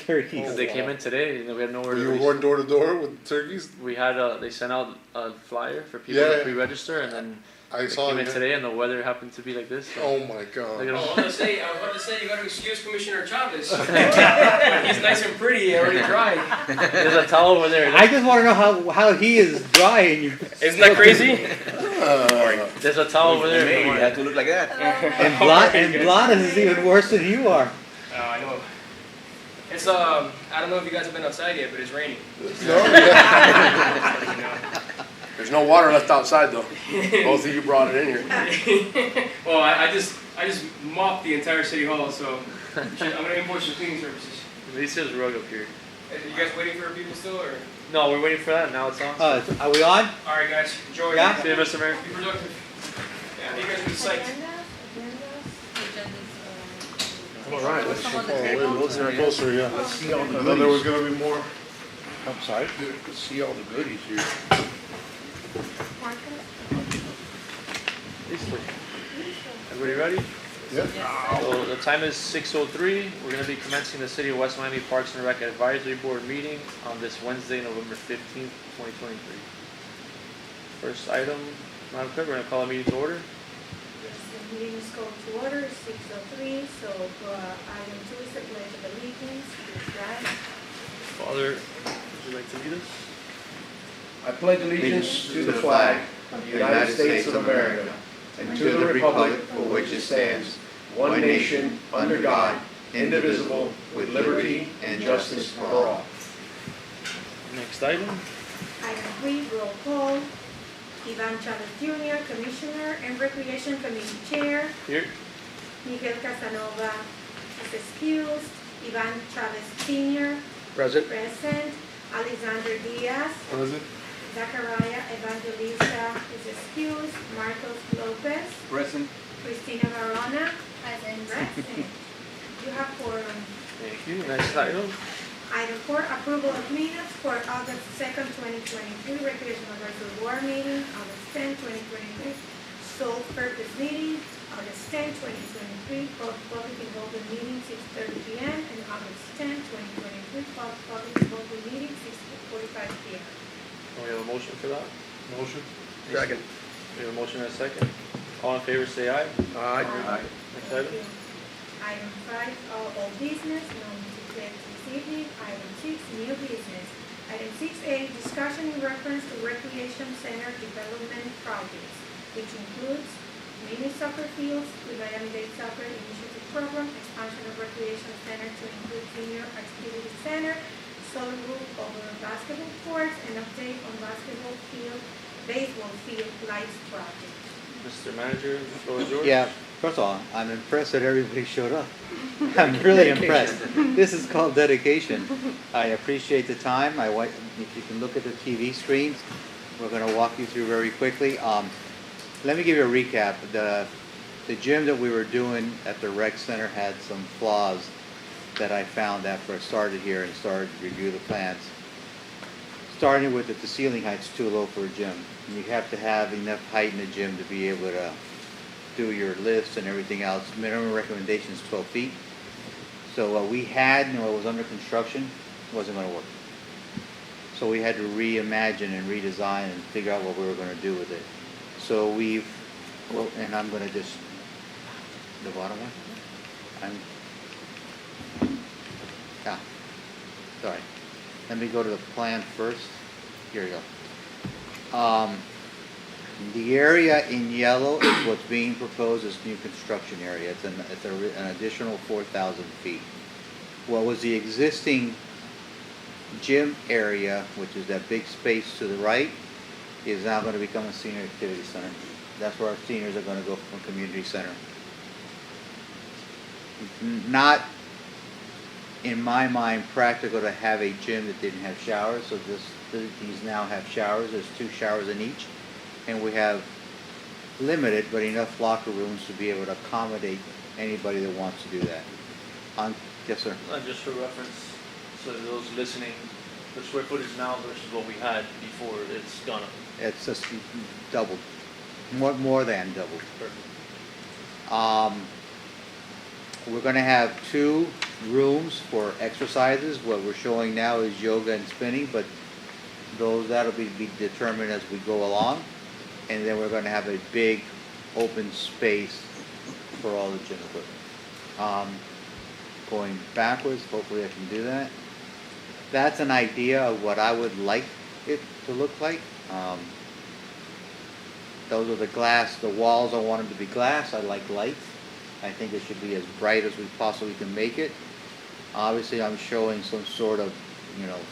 turkeys. Oh, They wow. came in today and we had nowhere You to were going door to door with turkeys? We had they sent out a flyer for people Yeah. to pre-register, and then I they saw came in it. today, and the weather happened to be like this. So Oh my look god. at I was them. about to say, you got to excuse Commissioner Chavez. He's nice and pretty, already dry. There's a towel over there. I just want to know how he is dry and you. Isn't that crazy? There's a towel over there. Hey, Come you on. have to look like that. And Bladas is even worse than you are. I know. It's I don't know if you guys have been outside yet, but it's raining. No, yeah. Just letting you know. There's no water left outside though. Both of you brought it in here. Well, I just mopped the entire city hall, so I'm gonna invoice your cleaning services. At least there's a rug up here. Are you guys waiting for people still, or? No, we're waiting for that. Now it's on. Are we on? All right, guys, enjoy. Yeah. See you, Mr. Mayor. Be productive. Yeah, you guys be psyched. All right, let's Oh, wait, closer, closer, yeah. Let's see all the I thought there was goodies. gonna be more. I'm sorry. Let's see all the goodies here. Everybody ready? Yeah. So the time is 6:03. We're going to be commencing the City of West Miami Parks and Rec Advisory Board meeting on this Wednesday, November 15th, 2023. First item, Madam Clerk, we're going to call a meeting to order. The meeting is called to order, 6:03, so item 2 is the pledge of allegiance to the flag. Father, would you like to lead us? I pledge allegiance to the flag of the United States of America and to the republic for which it stands, one nation, under God, indivisible, with liberty and justice for all. Next item. Item 3, roll call. Ivan Chavez Jr., Commissioner and Recreation Committee Chair. Here. Miguel Casanova is excused. Ivan Chavez Sr., Present. present. Alexander Diaz. Present? Zachariah Evangelista is excused. Marcos Lopez. Present. Cristina Barona. Present. You have quorum. Thank you. Next item. Item 4, approval of minutes for August 2nd, 2023, recreational advisory board meeting, August 10, 2023, sole purpose meeting, August 10, 2023, public involvement meeting, 6:30 p.m., and August 10, 2023, public involvement meeting, 6:45 p.m. We have a motion for that. Motion? Second. We have a motion and a second. All in favor, say aye. Aye. Next item. Item 5, all business, no need to take this evening. Item 6, new business. Item 6A, discussion in reference to recreation center development projects, which includes mini soccer fields, the Miami-Dade Soccer Initiative Program, expansion of recreation center to include senior activity center, solar roof over basketball courts, and update on basketball field, baseball field lights project. Mr. Manager, the floor is yours. Yeah. First of all, I'm impressed that everybody showed up. I'm really impressed. This is called dedication. I appreciate the time. If you can look at the TV screens, we're going to walk you through very quickly. Let me give you a recap. The gym that we were doing at the rec center had some flaws that I found after I started here and started to review the plans. Starting with that the ceiling height's too low for a gym. You have to have enough height in the gym to be able to do your lifts and everything else. Minimum recommendation is 12 feet. So what we had and what was under construction wasn't going to work. So we had to reimagine and redesign and figure out what we were going to do with it. So and I'm going to just, the bottom one? Sorry. Let me go to the plan first. Here you go. The area in yellow is what's being proposed as new construction area. It's an additional 4,000 feet. What was the existing gym area, which is that big space to the right, is now going to become a senior activity center. That's where our seniors are going to go from community center. Not, in my mind, practical to have a gym that didn't have showers, so these now have showers. There's 2 showers in each. And we have limited but enough locker rooms to be able to accommodate anybody that wants to do that. Yes, sir. Just for reference, so those listening, the square footage now versus what we had before, it's gone up. It's just doubled, more than doubled. Perfect. We're gonna have 2 rooms for exercises. What we're showing now is yoga and spinning, but that'll be determined as we go along. And then we're gonna have a big open space for all the gym equipment. Going backwards, hopefully I can do that. That's an idea of what I would like it to look like. Those are the walls, I want them to be glass, I like lights. I think it should be as bright as we possibly can make it. Obviously, I'm showing some sort of,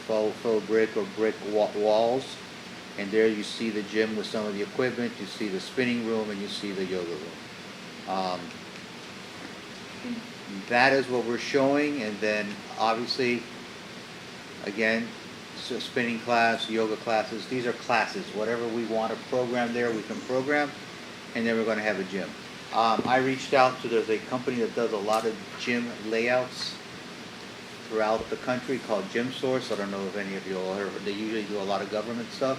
faux brick or brick walls. And there you see the gym with some of the equipment, you see the spinning room, and you see the yoga room. That is what we're showing, and then obviously, again, so spinning class, yoga classes, these are classes. Whatever we want to program there, we can program, and then we're going to have a gym. I reached out to, there's a company that does a lot of gym layouts throughout the country called Gym Source. I don't know if any of you all heard of it. They usually do a lot of government stuff.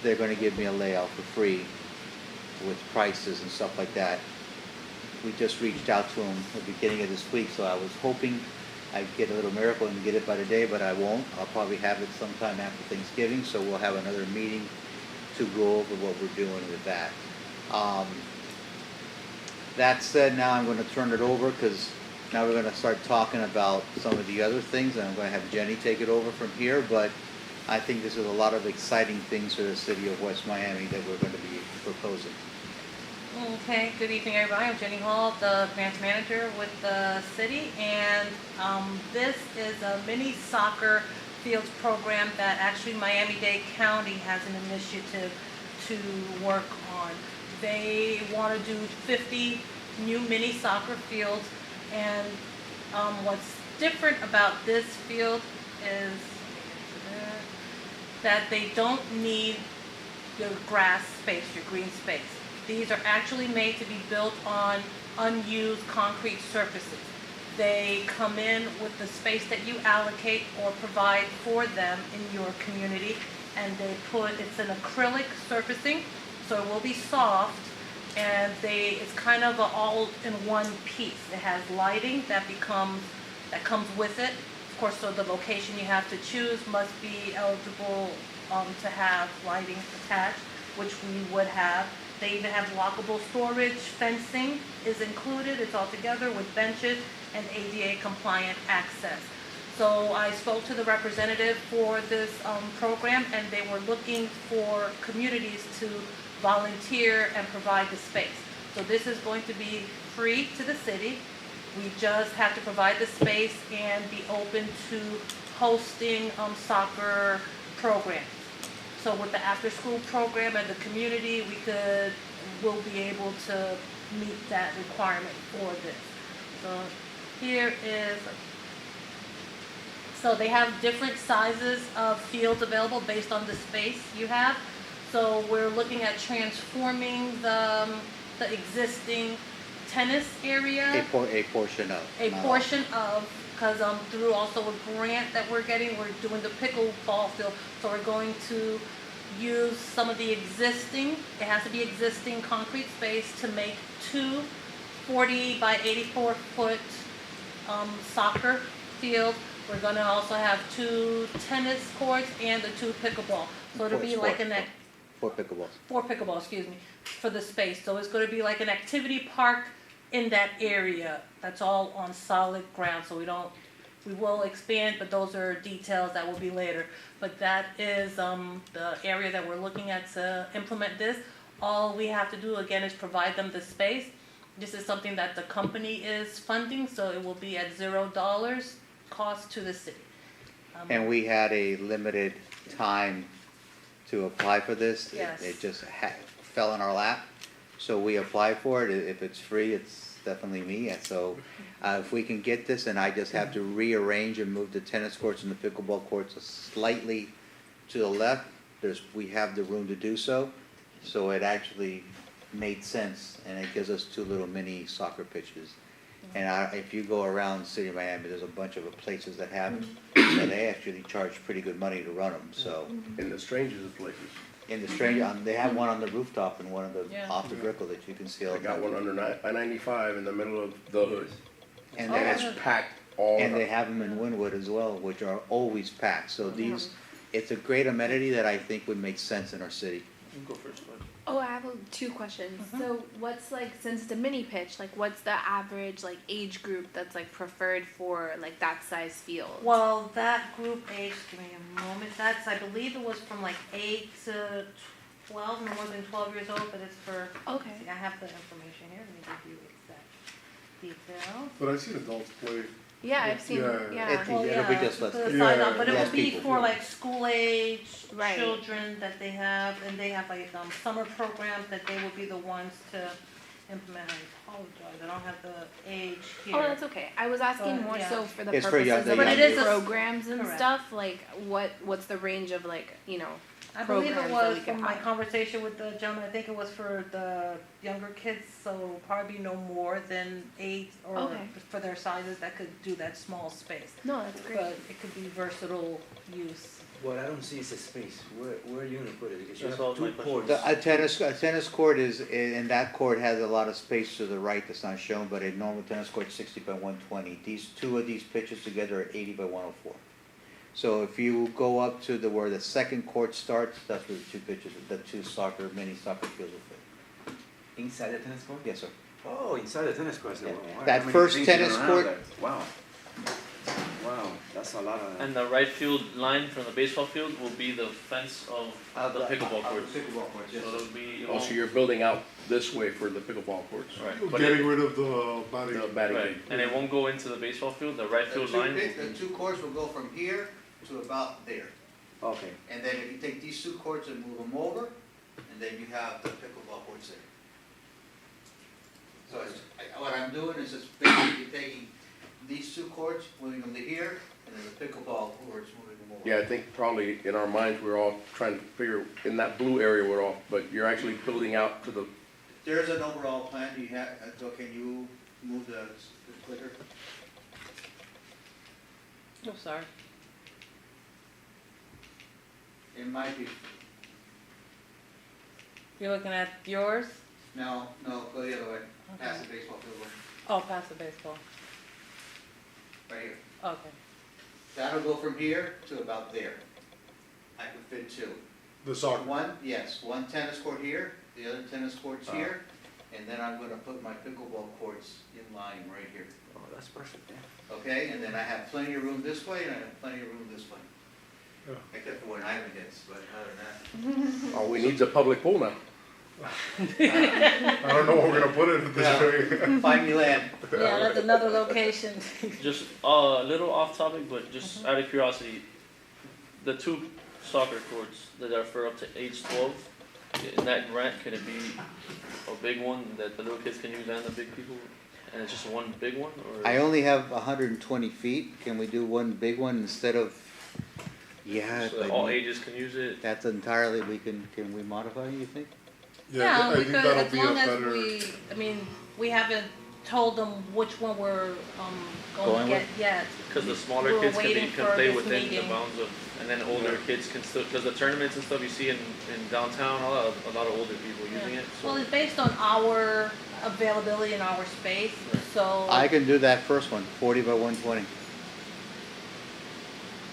They're going to give me a layout for free with prices and stuff like that. We just reached out to them at the beginning of this week, so I was hoping I'd get a little miracle and get it by today, but I won't. I'll probably have it sometime after Thanksgiving, so we'll have another meeting to go over what we're doing with that. That said, now I'm going to turn it over because now we're going to start talking about some of the other things, and I'm going to have Jenny take it over from here, but I think this is a lot of exciting things for the city of West Miami that we're going to be proposing. Okay, good evening everybody. I'm Jenny Hall, the grants manager with the city, and this is a mini soccer fields program that actually Miami-Dade County has an initiative to work on. They want to do 50 new mini soccer fields, and what's different about this field is that they don't need your grass space, your green space. These are actually made to be built on unused concrete surfaces. They come in with the space that you allocate or provide for them in your community, and it's an acrylic surfacing, so it will be soft, and it's kind of an all-in-one piece. It has lighting that comes with it. Of course, so the location you have to choose must be eligible to have lighting attached, which we would have. They even have lockable storage, fencing is included, it's all together with benches and ADA compliant access. So I spoke to the representative for this program, and they were looking for communities to volunteer and provide the space. So this is going to be free to the city. We just have to provide the space and be open to hosting soccer programs. So with the after-school program and the community, we'll be able to meet that requirement for this. So so they have different sizes of fields available based on the space you have. So we're looking at transforming the existing tennis area. A portion of. Because through also a grant that we're getting, we're doing the pickleball field. So we're going to use some of the existing, it has to be existing concrete space to make 2 40 by 84 foot soccer fields. We're going to also have 2 tennis courts and the 2 pickleball. So it'll be like 4 pickleballs. 4 pickleball, excuse me, for the space. So it's going to be like an activity park in that area. That's all on solid ground, so we will expand, but those are details that will be later. But that is the area that we're looking at to implement this. All we have to do again is provide them the space. This is something that the company is funding, so it will be at $0 cost to the city. And we had a limited time to apply for this. Yes. It just fell in our lap, so we applied for it. If it's free, it's definitely me. And so if we can get this, and I just have to rearrange and move the tennis courts and the pickleball courts slightly to the left, we have the room to do so. So it actually made sense, and it gives us 2 little mini soccer pitches. And if you go around the city of Miami, there's a bunch of places that have it, and they actually charge pretty good money to run them. So In the strangest of places. in the they have one on the rooftop and one on the off the Brickell that you can see all I the got time. one under I-95 in the middle of the hood. And Oh, they And have, it's packed all and they the have them in Wynwood as well, which are always packed. So these, it's a great amenity that I think would make sense in our city. You go first, bud. Oh, I have two questions. So, what's like, since it's a mini pitch, like, what's the average like age group that's like preferred for like that size field? Well, that group age, give me a moment, that's, I believe it was from like 8 to 12, no more than 12 years old, but it's for, Okay. see, I have the information here, let me give you exact details. But I've seen adults play. Yeah, I've seen. Yeah. Yeah. It'll be just less the people. size up, but it Less would be people. for like school age Right. children that they have, and they have like summer programs that they will be the ones to implement. I apologize, I don't have the age here. Oh, that's okay. I was asking But, more yeah. so for the It's for young- purposes the of young like But it is a- programs and Correct. stuff. Like, what's the range of like I believe it programs that was we could from my have? conversation with the gentleman, I think it was for the younger kids, so probably no more than 8 or Okay. for their sizes that could do that small space. No, that's great. But it could be versatile use. What I don't see is a space. Where are you gonna put it? Because you That's have all my two question. courts. A tennis court is, and that court has a lot of space to the right that's not shown, but a normal tennis court is 60 by 120. Two of these pitches together are 80 by 104. So if you go up to where the second court starts, that's where the two pitches, the two mini soccer fields will fit. Inside the tennis court? Yes, sir. Oh, inside the tennis court. Yeah. Wow, That how many first things you tennis don't have court- there? Wow. Wow, that's a lot of. And the right field line from the baseball field will be the fence of the pickleball courts. Pickleball courts, So it'll be, Oh, so you're building out this way for the pickleball courts? right, You're but getting it, rid of the batting. The batting right, cage. and it won't go into the baseball field, the right field line. The two courts will go from here to about there. Okay. And then if you take these two courts and move them over, and then you have the pickleball courts there. So what I'm doing is just basically taking these two courts, moving them to here, and then the pickleball courts, moving them over. Yeah, I think probably in our minds, we're all trying to figure, in that blue area, we're all, but you're actually building out to the, There's an overall plan, you have, so can you move the clicker? Oh, sorry. It might be, You're looking at yours? no, go the other way, past the baseball field, Oh, past the baseball. right here. Okay. That'll go from here to about there. I could fit two. The soccer. One tennis court here, the other tennis court's here, and then I'm gonna put my pickleball courts in line right here. Oh, that's perfect. Yeah. Okay, and then I have plenty of room this way, and I have plenty of room this way. Yeah. Except for when Ivan hits, but other than all we need is a public pool now. I don't know where we're gonna put it at this way. that. Find me land. Yeah, that's another location. Just a little off topic, but just out of curiosity, the two soccer courts that are for up to age 12, in that grant, can it be a big one that the little kids can use and the big people? And it's just one big one, or? I only have 120 feet, can we do one big one instead of, yeah, So all ages can use it? that's entirely, can we modify, you think? Yeah, I think because that'll as be a long as better. we haven't told them which one we're, Going going to get with? yet. Because the smaller We're kids waiting can for play this within the meeting. bounds of, and then older kids can still, because the tournaments and stuff you see in downtown, a lot of older people using it, Well, so. it's based on our availability and our space, Right. so. I can do that first one, 40 by 120.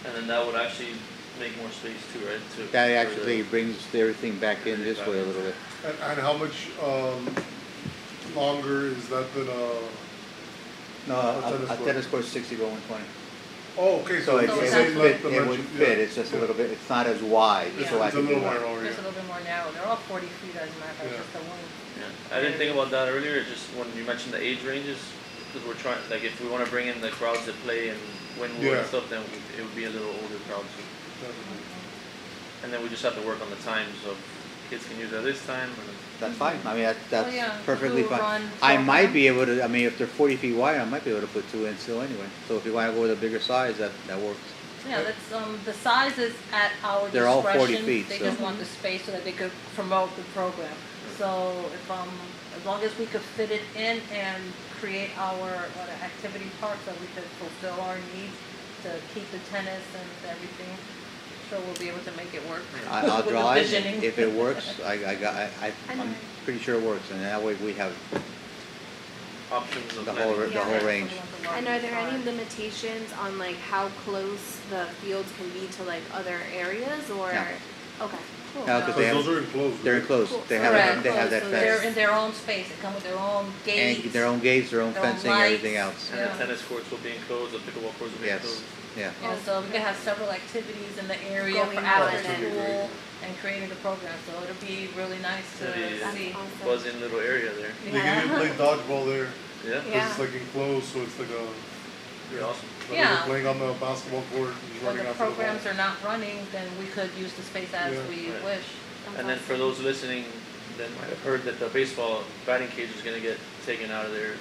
And then that would actually make more space too, right? That actually brings everything back in this way a little bit. And how much, longer is that than No, tennis a court? tennis court's 60 by 120. oh, okay, So it So would it's same not- length fit, it would dimension, fit, yeah. it's just a little bit, it's not as wide, Yeah. so I It's a can do little that. more over Just a here. little bit more narrow, they're all 40 feet as a matter of fact, Yeah. just the one. Yeah, I didn't think about that earlier, just when you mentioned the age ranges, because we're trying, like if we wanna bring in the crowds that play and Wynwood Yeah. and stuff, then it would be a little older crowd too. Definitely. And then we just have to work on the times of kids can use it at this time, and That's fine, I mean, that's yeah, perfectly do a fine. run I might program. be able to, I mean, if they're 40 feet wide, I might be able to put two in still anyway. So if you wanna go with a bigger size, that works. Yeah, that's, the size is at our discretion. They're all 40 feet, They so- just want the space so that they could promote the program. So if, as long as we could fit it in and create our, activity park so we could fulfill our needs to keep the tennis and everything, sure we'll be able to make it work. I'll with the draw it, visioning. if it works, I'm pretty sure it works, and that way we have options of the planning. whole range. Yeah, And are there any limitations on like how close the fields can be to like other areas or? No. Okay, cool. No, 'cause they have- Those are enclosed. They're right? enclosed, Cool. they Correct. have, they have that So They're fence. in their own space, they come with their own gates. And their own gates, their own their own fencing, lights. everything else. And Yeah. the tennis courts will be enclosed, the pickleball courts will be Yes, enclosed. yeah. And so we can have several activities in the area Going for on after and- school and creating the program, so it'll be really nice to It'll be- That's see. awesome. Buzzing little area there. They can even play dodgeball there, Yeah, cause Yeah. it's like enclosed, so it's like a, pretty awesome. like Yeah. they're playing on the basketball court, just When running the after the ball. programs are not running, then we could use the space as Yeah. we Right. wish. That's And then for awesome. those listening that might have heard that the baseball batting cage is gonna get taken out of there,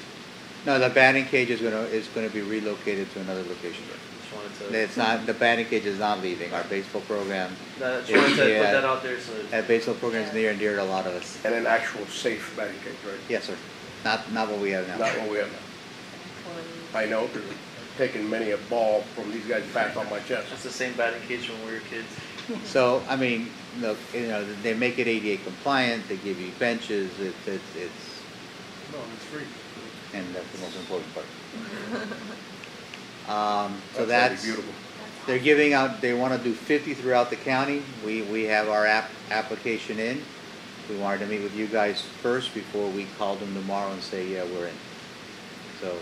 No, the batting cage is gonna be relocated to another location. just wanted to, It's not, the batting cage is not leaving, our baseball program, just wanted to put Yeah. that out there so that that baseball program is near and dear to a lot of us. And an actual safe batting cage, right? Yes, sir. Not what we have now. Not what we have now. I know, because I've taken many a ball from these guys' bats on my chest. it's the same batting cage from when we were kids. So, I mean, look, they make it ADA compliant, they give you benches, it's, No, it's free. and that's the most important part. So gonna be that's, beautiful. they're giving out, they wanna do 50 throughout the county. We have our application in. We wanted to meet with you guys first before we called them tomorrow and say, yeah, we're in. So,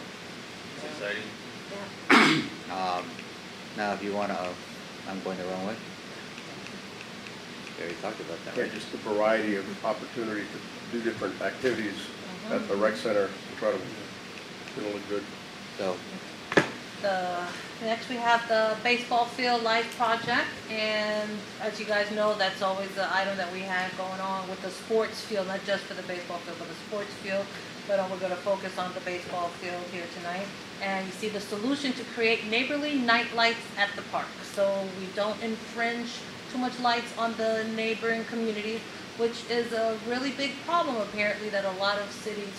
It's exciting. now if you wanna, I'm going the wrong way. We already talked about that, Yeah, right? just the variety of opportunity to do different activities at the rec center, incredible. It's gonna look good. So, Next we have the baseball field light project, and as you guys know, that's always the item that we have going on with the sports field, not just for the baseball field, but the sports field. But we're gonna focus on the baseball field here tonight. And you see the solution to create neighborly night lights at the park. So we don't infringe too much lights on the neighboring communities, which is a really big problem apparently that a lot of cities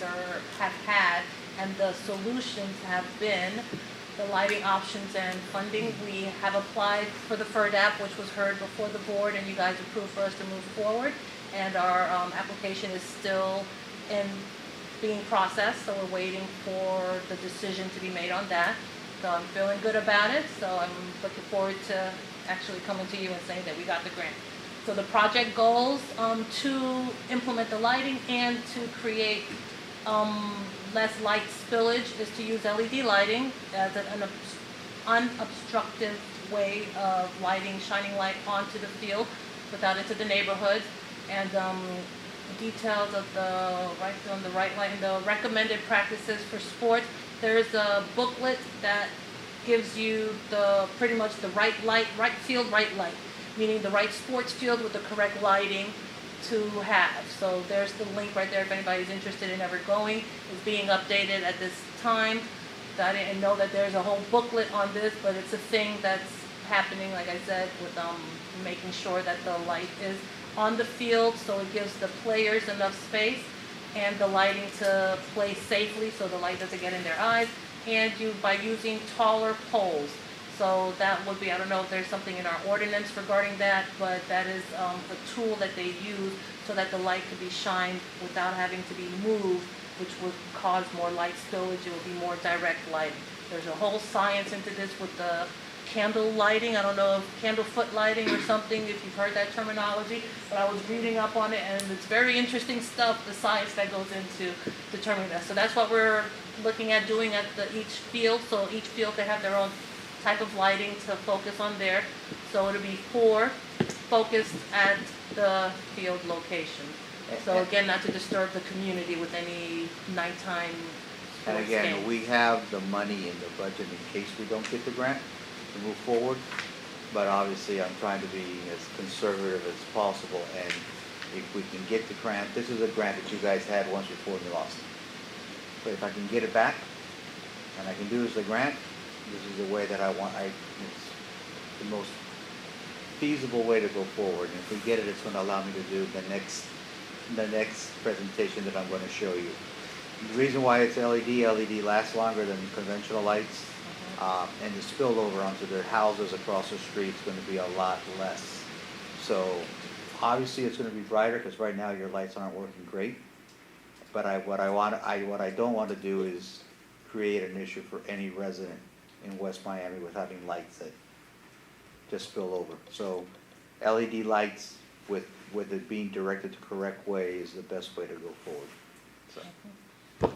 have had. And the solutions have been the lighting options and funding. We have applied for the FERDAP, which was heard before the board, and you guys approved for us to move forward. And our application is still being processed, so we're waiting for the decision to be made on that. So I'm feeling good about it, so I'm looking forward to actually coming to you and saying that we got the grant. So the project goals to implement the lighting and to create less light spillage is to use LED lighting as an unobstructive way of lighting, shining light onto the field without into the neighborhood. And details of the the recommended practices for sports. There's a booklet that gives you pretty much the right field, right light, meaning the right sports field with the correct lighting to have. So there's the link right there if anybody's interested in ever going. It's being updated at this time. I didn't know that there's a whole booklet on this, but it's a thing that's happening, like I said, with making sure that the light is on the field so it gives the players enough space and the lighting to play safely so the light doesn't get in their eyes, and by using taller poles. So that would be, I don't know if there's something in our ordinance regarding that, but that is a tool that they use so that the light could be shined without having to be moved, which would cause more light spillage. It would be more direct lighting. There's a whole science into this with the candle lighting. I don't know if candle foot lighting or something, if you've heard that terminology, but I was reading up on it, and it's very interesting stuff, the science that goes into determining that. So that's what we're looking at doing at each field. So each field, they have their own type of lighting to focus on there. So it'll be 4 focused at the field location. So again, not to disturb the community with any nighttime and sports again, games. we have the money in the budget in case we don't get the grant to move forward. But obviously, I'm trying to be as conservative as possible, and if we can get the grant, this is a grant that you guys had once before and you lost. But if I can get it back, and I can do this the grant, this is the way that I want, it's the most feasible way to go forward. And if we get it, it's gonna allow me to do the next presentation that I'm gonna show you. The reason why it's LED lasts longer than conventional lights, and the spillover onto their houses across the street is gonna be a lot less. So, obviously it's gonna be brighter, because right now your lights aren't working great. But what I don't want to do is create an issue for any resident in West Miami with having lights that just spill over. So LED lights with it being directed the correct way is the best way to go forward, so.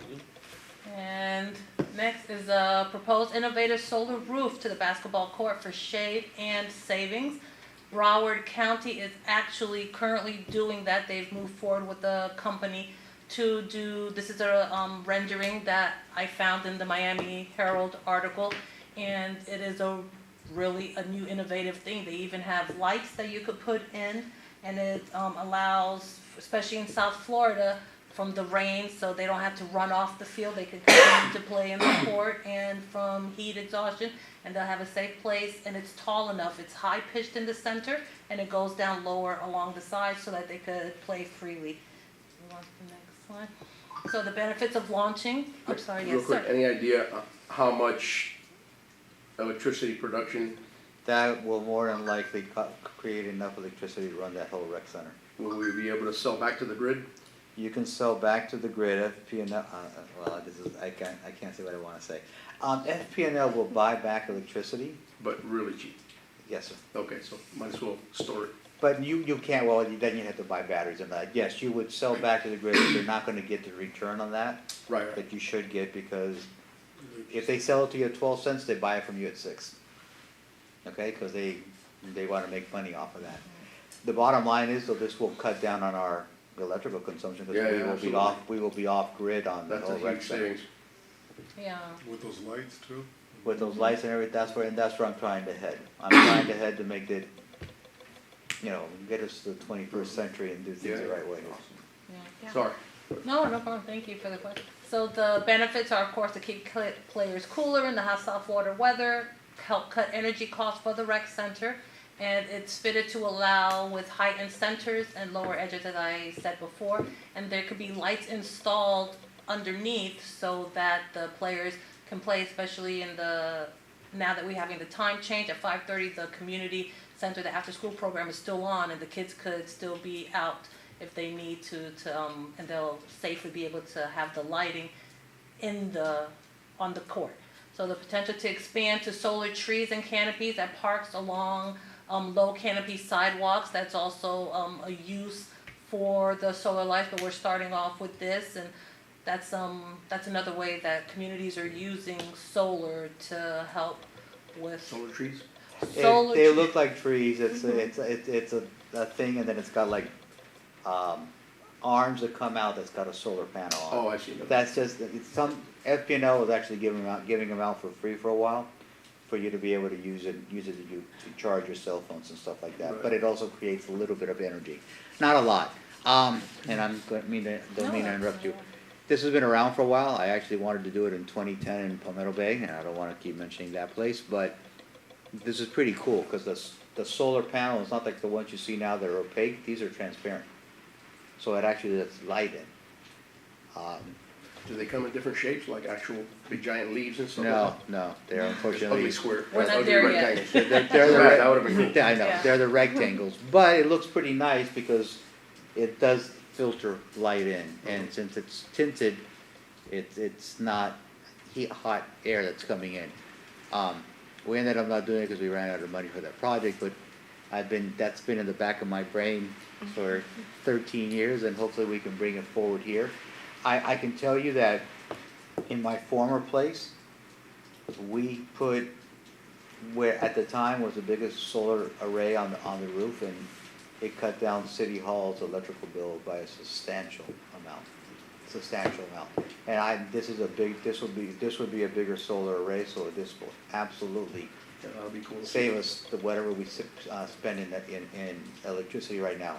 And next is a proposed innovative solar roof to the basketball court for shade and savings. Broward County is actually currently doing that. They've moved forward with the company to do, this is a rendering that I found in the Miami Herald article, and it is a really a new innovative thing. They even have lights that you could put in, and it allows, especially in South Florida, from the rain, so they don't have to run off the field. They can continue to play in the court, and from heat exhaustion, and they'll have a safe place, and it's tall enough. It's high pitched in the center, and it goes down lower along the sides so that they could play freely. You want the next slide? So the benefits of launching, I'm sorry, Real yes, quick, sir. any idea how much electricity production That will more than likely create enough electricity to run that whole rec center. will we be able to sell back to the grid? You can sell back to the grid, FPNL, well, this is, I can't say what I wanna say. FPNL will buy back electricity, But really cheap. yes, sir. Okay, so might as well store it. But you can't, well, then you have to buy batteries and that. Yes, you would sell back to the grid, but you're not gonna get the return on that Right, that you should get, because if they sell it to you at 12 cents, they buy it from you at 6. Okay, cause they wanna make money off of that. The bottom line is, though, this will cut down on our electrical consumption, cause Yeah, we yeah, will be absolutely. we will be off grid on the That's a whole rec huge center. savings. Yeah. With those lights too? With those lights and everything, that's where I'm trying to head. I'm trying to head to make it, get us to the 21st century and do things the Yeah. right way. Yeah. Sorry. No problem, thank you for the question. So the benefits are, of course, to keep players cooler in the hot South Florida weather, help cut energy costs for the rec center, and it's fitted to allow with heightened centers and lower edges, as I said before, and there could be lights installed underneath so that the players can play, especially in now that we're having the time change at 5:30, the community center, the after-school program is still on, and the kids could still be out if they need to, and they'll safely be able to have the lighting on the court. So the potential to expand to solar trees and canopies at parks along low canopy sidewalks, that's also a use for the solar lights, but we're starting off with this, and that's another way that communities are using solar to help with Solar trees? solar. They look like trees, it's a thing, and then it's got like, arms that come out that's got a solar panel on it. Oh, I see. That's just, FPNL was actually giving them out for free for a while, for you to be able to use it to charge your cell phones and stuff like that, but it also creates a little bit of energy, not a lot. And don't mean to interrupt you. This has been around for a while, I actually wanted to do it in 2010 in Palmetto Bay, and I don't wanna keep mentioning that place, but this is pretty cool, cause the solar panel is not like the ones you see now that are opaque, these are transparent. So it actually lets light in. Do they come in different shapes, like actual big giant leaves and stuff? No, they're It's unfortunately. ugly square. We're not ugly there yet. rectangles. They're the Right, that would've been cool. Yeah, I know, Yeah. they're the rectangles, but it looks pretty nice because it does filter light in, and since it's tinted, it's not hot air that's coming in. We ended up not doing it because we ran out of money for that project, but that's been in the back of my brain for 13 years, and hopefully we can bring it forward here. I can tell you that in my former place, we put where at the time was the biggest solar array on the roof, and it cut down City Hall's electrical bill by a substantial amount. And this would be a bigger solar array, so this will absolutely Yeah, that'd be cool. save us whatever we spend in electricity right now.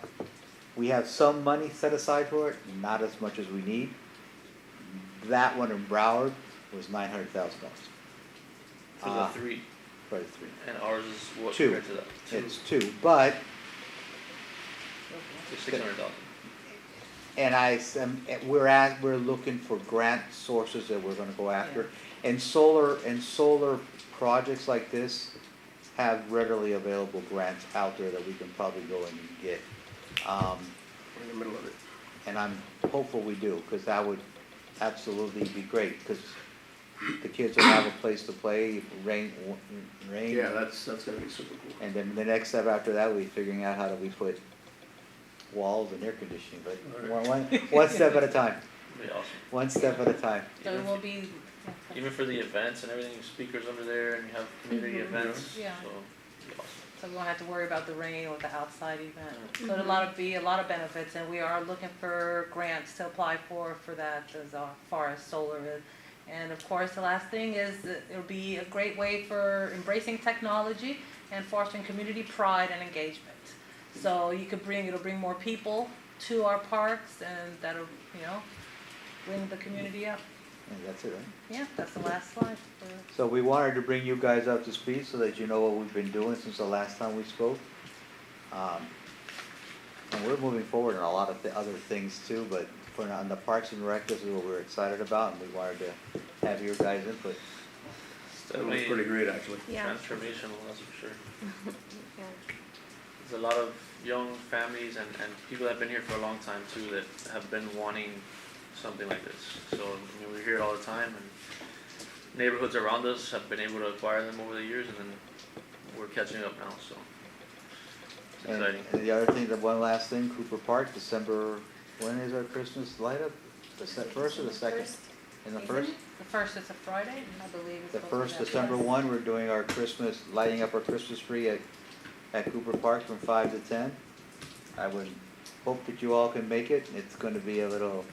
We have some money set aside for it, not as much as we need. That one in Broward was $900,000. For the three, For the three. and ours is what Two. compared to that? It's two, but, So $600,000. and we're looking for grant sources that we're gonna go after. And solar projects like this have readily available grants out there that we can probably go in and get. In the middle of it. And I'm hopeful we do, because that would absolutely be great, because the kids will have a place to play, rain. Yeah, that's gonna be super cool. And then the next step after that, we'll be figuring out how do we put walls and air conditioning, but one step at a time, Be awesome. one step at a time. So it will be. Even for the events and everything, speakers under there, and you have community events. Yeah. So, it'll be awesome. So we won't have to worry about the rain or the outside event. So a lot of benefits, and we are looking for grants to apply for that as far as solar is. And of course, the last thing is that it'll be a great way for embracing technology and fostering community pride and engagement. So it'll bring more people to our parks, and that'll, bring the community up. And that's it, right? Yeah, that's the last slide. So we wanted to bring you guys up to speed so that you know what we've been doing since the last time we spoke. And we're moving forward on a lot of the other things too, but on the Parks and Rec, this is what we're excited about, and we wanted to have your guys' input. It's That was definitely pretty great, actually. Yeah. transformational, that's for sure. Yeah. There's a lot of young families and people that have been here for a long time too that have been wanting something like this. So, we hear it all the time, and neighborhoods around us have been able to acquire them over the years, and then we're catching up now, so it's And exciting. and the other thing, the one last thing, Cooper Park, December, when is our Christmas light up? The first or the second? In the first? The first is a Friday, I believe. It's The supposed to first, be December that. 1, we're doing our lighting up our Christmas tree at Cooper Park from 5 to 10. I would hope that you all can make it. It's going to be a little,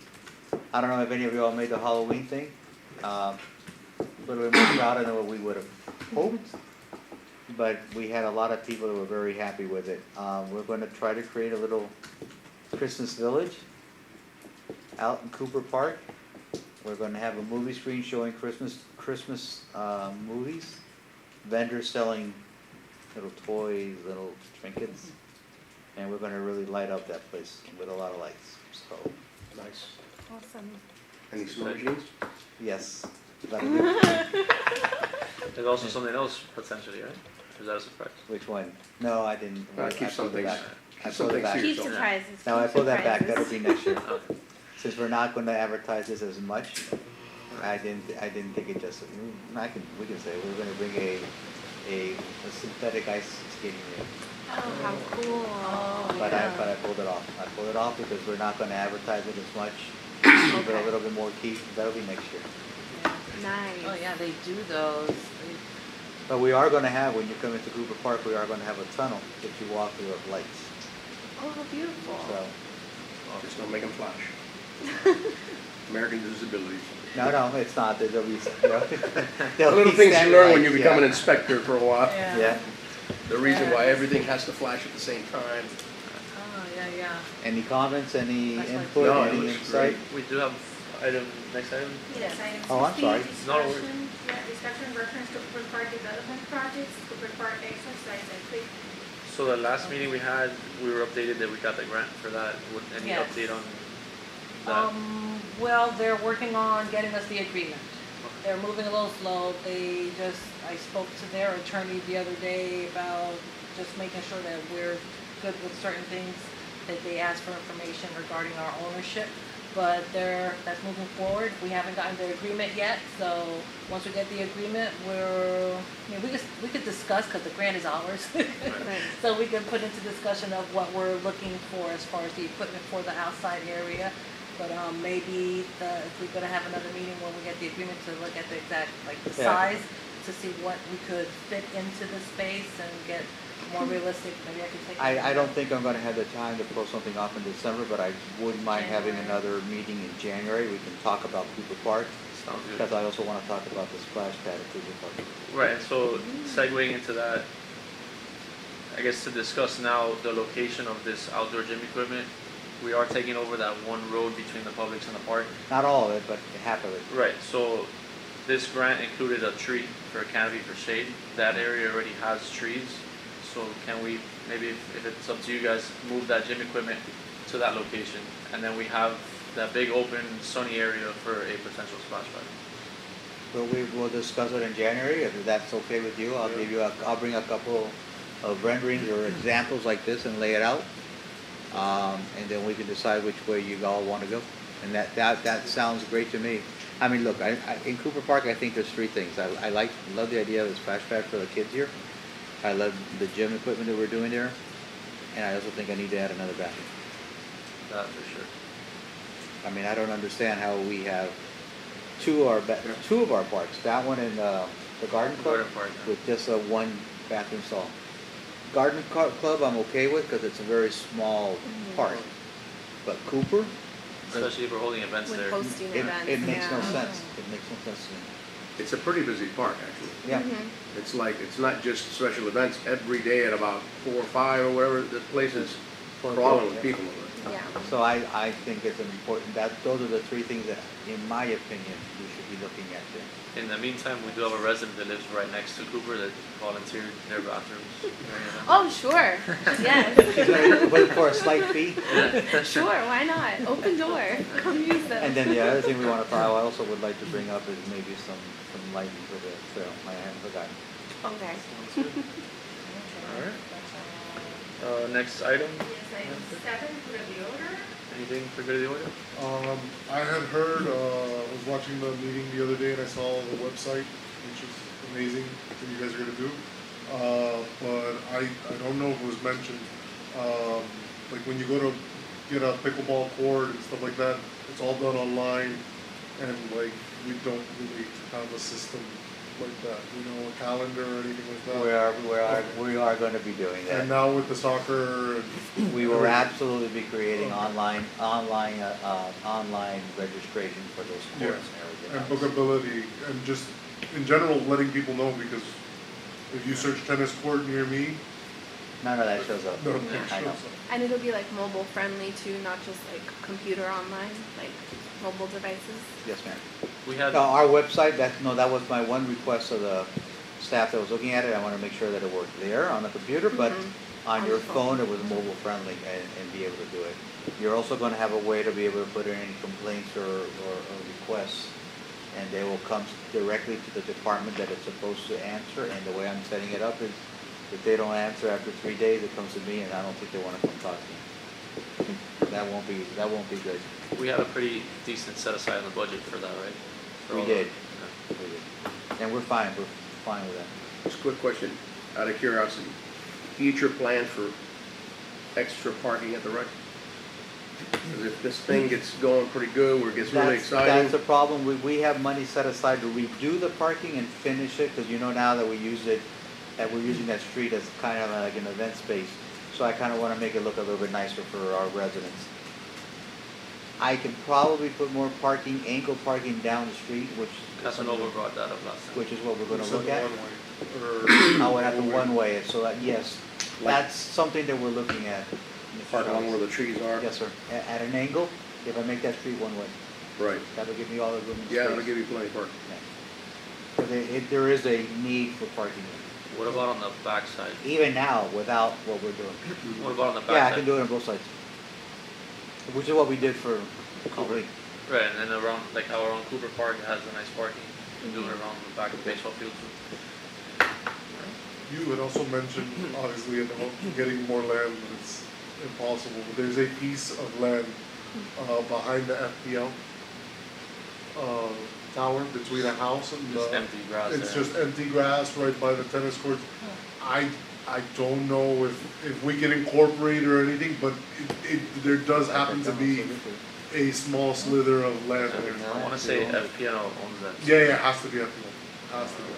I don't know if any of you all made the Halloween thing. A little bit more crowded than what we would have hoped, but we had a lot of people that were very happy with it. We're going to try to create a little Christmas village out in Cooper Park. We're going to have a movie screen showing Christmas movies, vendors selling little toys, little trinkets, and we're going to really light up that place with a lot of lights. So, Nice. Awesome. Any snow machines? yes, that'll be, There's also something else potentially, right? Or is that a surprise? which one? No, I didn't. Keep I some pulled it things. back. I Keep some pulled it things to back. Keep yourself. surprises. No, I keep pulled that back. That'll surprises. be next year. Okay. Since we're not going to advertise this as much, I didn't think it just. We can say we're going to bring a synthetic ice skating rink. Oh, how cool. Oh, But yeah. I pulled it off. I pulled it off because we're not going to advertise it as much. Give it a little bit more key. That'll be next year. Nice. Oh, yeah, they do those. But we are going to have, when you come into Cooper Park, we are going to have a tunnel that you walk through of lights. Oh, how beautiful. So Just don't make them flash. American disabilities. no, it's not. There'll be The little things you learn when you become an inspector for a while. Yeah. The reason why everything has to flash at the same time. Oh, yeah. Any comments? Any That's like- input? No, it any looks insight? We do have next item. Yes, item Oh, I'm 16, sorry. No worries. discussion reference to Cooper Park development projects, Cooper Park exercise and quick. So the last meeting we had, we were updated that we got the grant for that. Any Yes. update on that? Well, they're working on getting us the agreement. They're moving a little slow. I spoke to their attorney the other day about just making sure that we're good with certain things, that they asked for information regarding our ownership. But that's moving forward. We haven't gotten the agreement yet, so once we get the agreement, we could discuss, because the grant is ours. Right. So we can put into discussion of what we're looking for as far as the equipment for the outside area. But maybe if we're gonna have another meeting when we get the agreement to look at the exact, the Yeah. size, to see what we could fit into the space and get more realistic, maybe I could take. I don't think I'm gonna have the time to pull something off in December, but I wouldn't mind having January. another meeting in January. We can talk about Cooper Park, Sounds good. because I also wanna talk about the splash pad at Cooper Park. Right, and so segueing into that, I guess to discuss now the location of this outdoor gym equipment, we are taking over that one road between the Publix and the park. Not all of it, but half of it. Right, so this grant included a tree for a canopy for shade. That area already has trees, so can we, maybe if it's up to you guys, move that gym equipment to that location? And then we have that big open sunny area for a potential splash pad. But we will discuss it in January, if that's okay with you. I'll bring a couple of renderings or examples like this and lay it out. And then we can decide which way you all wanna go. And that sounds great to me. I mean, look, in Cooper Park, I think there's three things. Love the idea of the splash pad for the kids here. I love the gym equipment that we're doing there, and I also think I need to add another bathroom. That for sure. I mean, I don't understand how we have two of our parks, that one and the garden club, Garden park, yeah. with just a one bathroom stall. Garden club I'm okay with because it's a very small park, but Cooper, Especially if we're holding events With there. hosting events. it makes no yeah. sense. It makes no sense to me. It's a pretty busy park, actually. Yeah. It's like, it's not just special events, every day at about 4 or 5 or whatever, the place is crawling with people. Yeah. So I think it's important that those are the three things that, in my opinion, we should be looking at there. In the meantime, we do have a resident that lives right next to Cooper that volunteered their bathrooms. during events. Oh, sure. Yes. But for a slight fee. Sure, why not? Open door. Come use them. And then the other thing we want to follow, I also would like to bring up is maybe some lighting for the trail. I haven't forgotten. Okay. Alright. Next item, Yes, item 7 for the order. anything for good of the order? I had heard, was watching the meeting the other day and I saw the website, which is amazing that you guys are gonna do. But I don't know if it was mentioned, like when you go to get a pickleball court and stuff like that, it's all done online and like we don't really have a system like that, a calendar or anything like that. We are going to be doing that. And now with the soccer and We will absolutely be creating online registration for those Yeah, courts and and everything else. bookability, and just in general, letting people know, because if you search tennis court near me, None of that shows up. no, I know. And it'll be like mobile friendly too, not just like computer online, like mobile devices. Yes, ma'am. We had, Our website, that was my one request of the staff that was looking at it. I want to make sure that it worked there on the computer, but on On your the phone. phone, it was mobile friendly and be able to do it. You're also going to have a way to be able to put in any complaints or requests, and they will come directly to the department that it's supposed to answer. And the way I'm setting it up is, if they don't answer after 3 days, it comes to me, and I don't think they want to come talk to me. That won't be good. we had a pretty decent set aside in the budget for that, right? For We all did. the- We did. And we're fine with that. Just a quick question, out of curiosity, future plan for extra parking at the rec? 'Cause if this thing gets going pretty good, where it gets really That's exciting, the problem. We have money set aside to redo the parking and finish it, because now that we're using that street as kind of like an event space. So I kind of want to make it look a little bit nicer for our residents. I can probably put more parking, ankle parking down the street, which Casanova brought that up last time. which is what we're going to said look the at. one-way, I would have to one way it, so that, yes, that's something that we're looking at. park along where the trees are? Yes, sir. At an angle, if I make that street one way, Right, that'll give me all the room and space. yeah, that'll give you plenty of parking. But there is a need for parking, What about on the backside? even now, without what we're doing. What about on the Yeah, I backside? can do it on both sides. Which is what we did for Cooper. Right, and then around, like how around Cooper Park has a nice parking, you can do it around the back of the baseball field too. You had also mentioned, obviously, about getting more land, but it's impossible. But there's a piece of land behind the FPL tower between a house and Just the. empty grass It's there. just empty grass right by the tennis courts. I don't know if we can incorporate or anything, but there does happen to be a small slither of land there. I wanna say FPNO owns that. Yeah, it has to be FPL. Has to be FPL.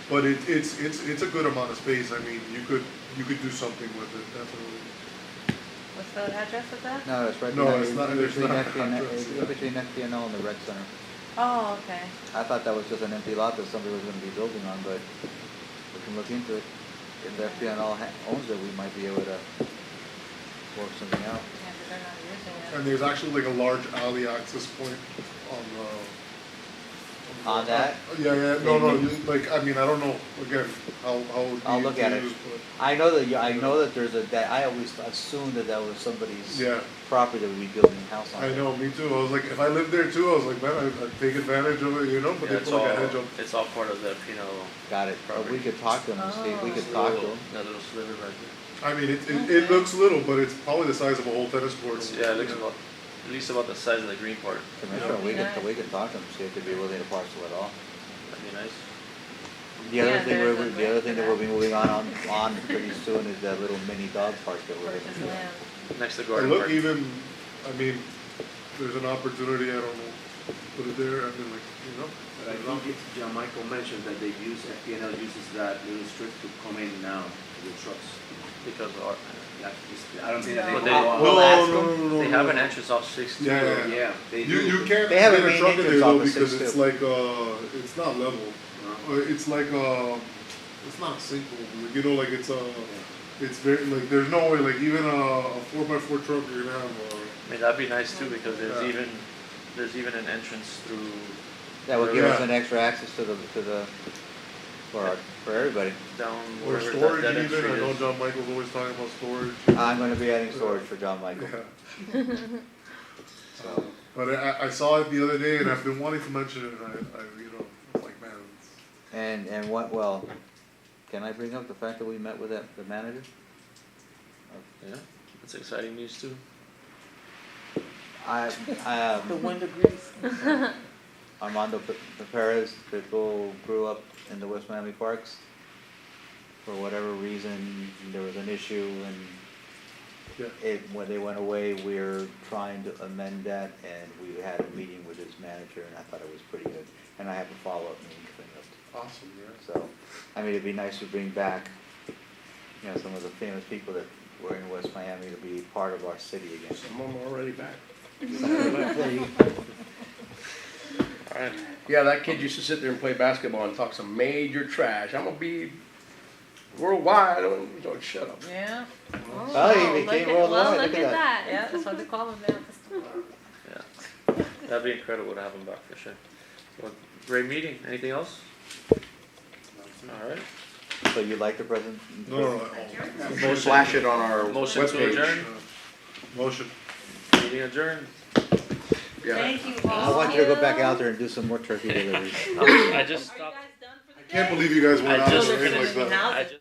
But it's a good amount of space. I mean, you could do something with it, definitely. What's the address of that? No, it's right No, behind, it's not- it's it's between not. between FPNL and the rec center. Oh, okay. I thought that was just an empty lot that somebody was gonna be building on, but we can look into it. If FPNL owns it, we might be able to work something out. Yeah, but they're not using it. And there's actually like a large alley access point on On that? Yeah, no, like, I mean, I don't know, again, how it would be I'll look at it. used, but- I know that there's that I always assumed that was somebody's Yeah, property that would be building a house on. I know, me too. I was like, if I lived there too, I was like, man, I'd take advantage of it, but Yeah, they it's put like a all, hedge up. it's all part of the FPNO, Got it. But we could talk to them and see if we could talk to them. that little sliver right there. I mean, it looks little, but it's probably the size of a whole tennis court. Yeah, it looks about, at least about the size of the green part. Commissioner, we can talk to them, see if they'd be willing to parcel it off. That'd be nice. The other Yeah, thing there's we're, a the other thing that grant we'll be moving on pretty soon is that little mini dog park that we're Purchase gonna do. land. Next to And Garden look, Park. even, I mean, there's an opportunity, I don't know, put it there, I mean, like, you know. But I think it's, John Michael mentioned that they use, FPNL uses that little strip to come in now with trucks. Because of our, I don't think that they But go they- out. We'll ask no, them. no, no, they no, have no. an entrance off 6 Yeah, yeah, Yeah, they do. You can't They have a get a main truck in there entrance though off of because 6 it's too. like, it's not level. It's like, it's not single, like, you know, like it's very, like, there's no way, like even a 4x4 truck you're gonna have, I mean, that'd be nice too, because Yeah. there's even an entrance through, That would give us Yeah. an extra access for everybody. down or wherever that storage dead end even, street I know is. John Michael's always talking about storage. I'm gonna be adding storage for John Michael, Yeah. so. But I saw it the other day and I've been wanting to mention it and I you know, it's like, man, it's. And what, well, can I bring up the fact that we met with the manager? Yeah, that's exciting news too. I, The wind agrees. Armando Perez, people grew up in the West Miami Parks. For whatever reason, there was an issue Yeah. and when they went away, we're trying to amend that and we had a meeting with his manager and I thought it was pretty good. And I have a follow-up meeting coming up. Awesome, yeah. So, I mean, it'd be nice to bring back, you know, some of the famous people that were in West Miami to be part of our city again. Some of them are already back. Alright, Yeah, that kid used to sit there and play basketball and talk some major trash. I'm gonna be worldwide. Don't shut up. Yeah, Oh, he look became at, worldwide, well, look at that. yeah, that's what they call them now. yeah. That'd be incredible to have them back for sure. Well, great meeting. Anything else? Alright. So you like the present? No. Flash it on our Motion to webpage. adjourn, Motion. meeting adjourned. Yeah. Thank you I all. want you to go back out there and do some more turkey deliveries. I just Are you stopped, guys done for the day? Can't believe you guys went I out just or anything finished like that. the house. I just